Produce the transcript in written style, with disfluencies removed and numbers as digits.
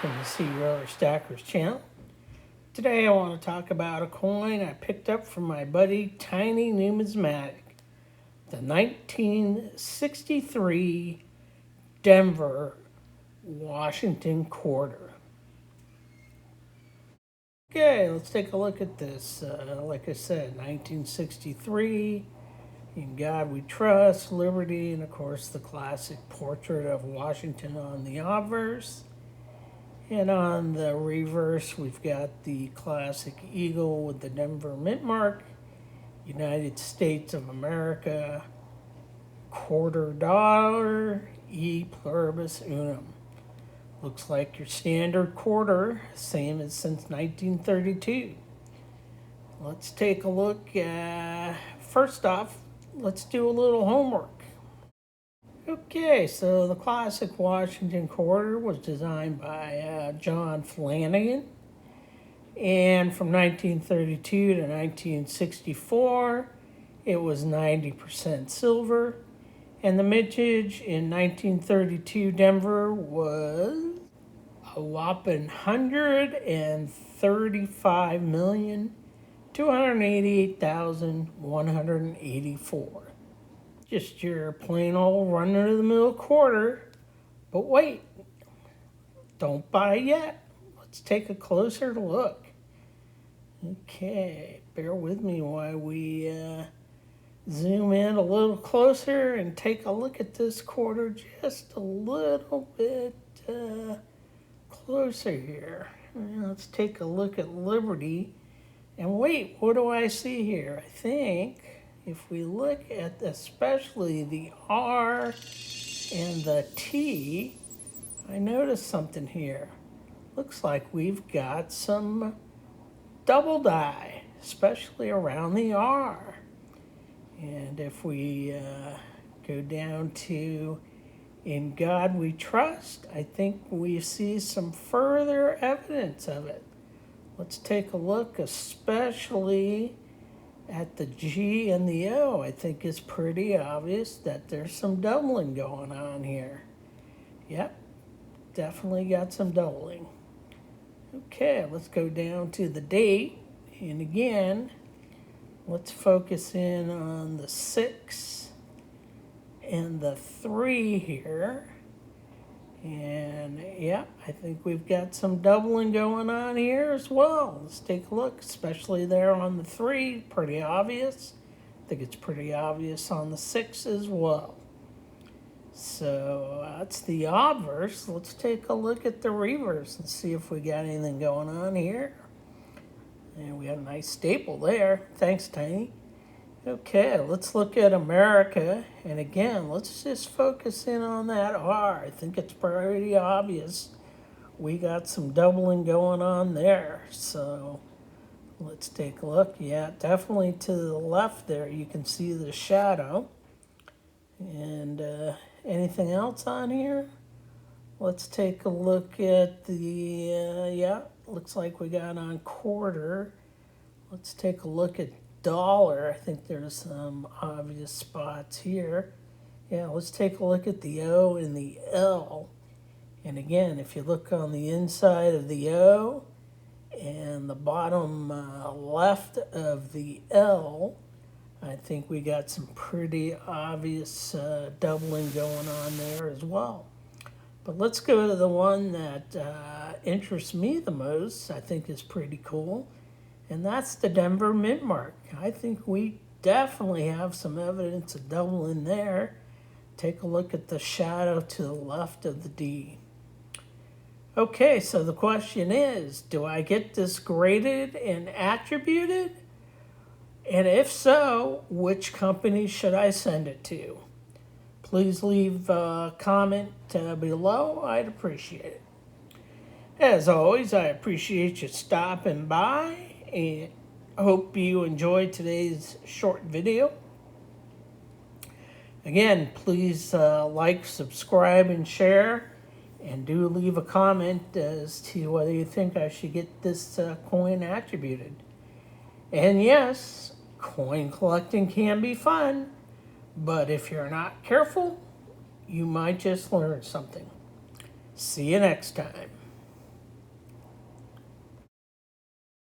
welcome to Sea Roller Stackers channel. Today I want to talk about a coin I picked up from my buddy Tiny Numismatic, the 1963 Denver, Washington quarter. Okay, let's take a look at this. Like I said, 1963, In God We Trust, Liberty, and of course the classic portrait of Washington on the obverse. And on the reverse, we've got the classic eagle with the Denver mint mark, United States of America, $quarter, e pluribus unum. Looks like your standard quarter, same as since 1932. Let's take a look. First off, let's do a little homework. Okay, so the classic Washington quarter was designed by John Flanagan. And from 1932 to 1964, it was 90% silver. And the mintage in 1932 Denver was a whopping 135,288,184. Just your plain old run-of-the-mill quarter. But wait, don't buy yet. Let's take a closer look. Okay, bear with me while we zoom in a little closer and take a look at this quarter just a little bit closer here. Let's take a look at Liberty. And wait, what do I see here? I think if we look at especially the R and the T, I noticed something here. Looks like we've got some double die, especially around the R. And if we go down to In God We Trust, I think we see some further evidence of it. Let's take a look, especially at the G and the O. I think it's pretty obvious that there's some doubling going on here. Yep, definitely got some doubling. Okay, let's go down to the date. And again, let's focus in on the 6 and the 3 here. And yeah, I think we've got some doubling going on here as well. Let's take a look, especially there on the 3, pretty obvious. I think it's pretty obvious on the 6 as well. So that's the obverse. Let's take a look at the reverse and see if we got anything going on here. And we got a nice staple there. Thanks, Tiny. Okay, let's look at America. And again, let's just focus in on that R. I think it's pretty obvious. We got some doubling going on there. So let's take a look. Yeah, definitely to the left there, you can see the shadow. And anything else on here? Let's take a look at the, yeah, looks like we got on quarter. Let's take a look at dollar. I think there's some obvious spots here. Yeah, let's take a look at the O and the L. And again, if you look on the inside of the O and the bottom left of the L, I think we got some pretty obvious doubling going on there as well. But let's go to the one that interests me the most, I think is pretty cool. And that's the Denver mint mark. I think we definitely have some evidence of doubling there. Take a look at the shadow to the left of the D. Okay, so the question is, do I get this graded and attributed? And if so, which company should I send it to? Please leave a comment below. I'd appreciate it. As always, I appreciate you stopping by. And I hope you enjoyed today's short video. Again, please like, subscribe, and share. And do leave a comment as to whether you think I should get this coin attributed. And yes, coin collecting can be fun. But if you're not careful, you might just learn something. See you next time.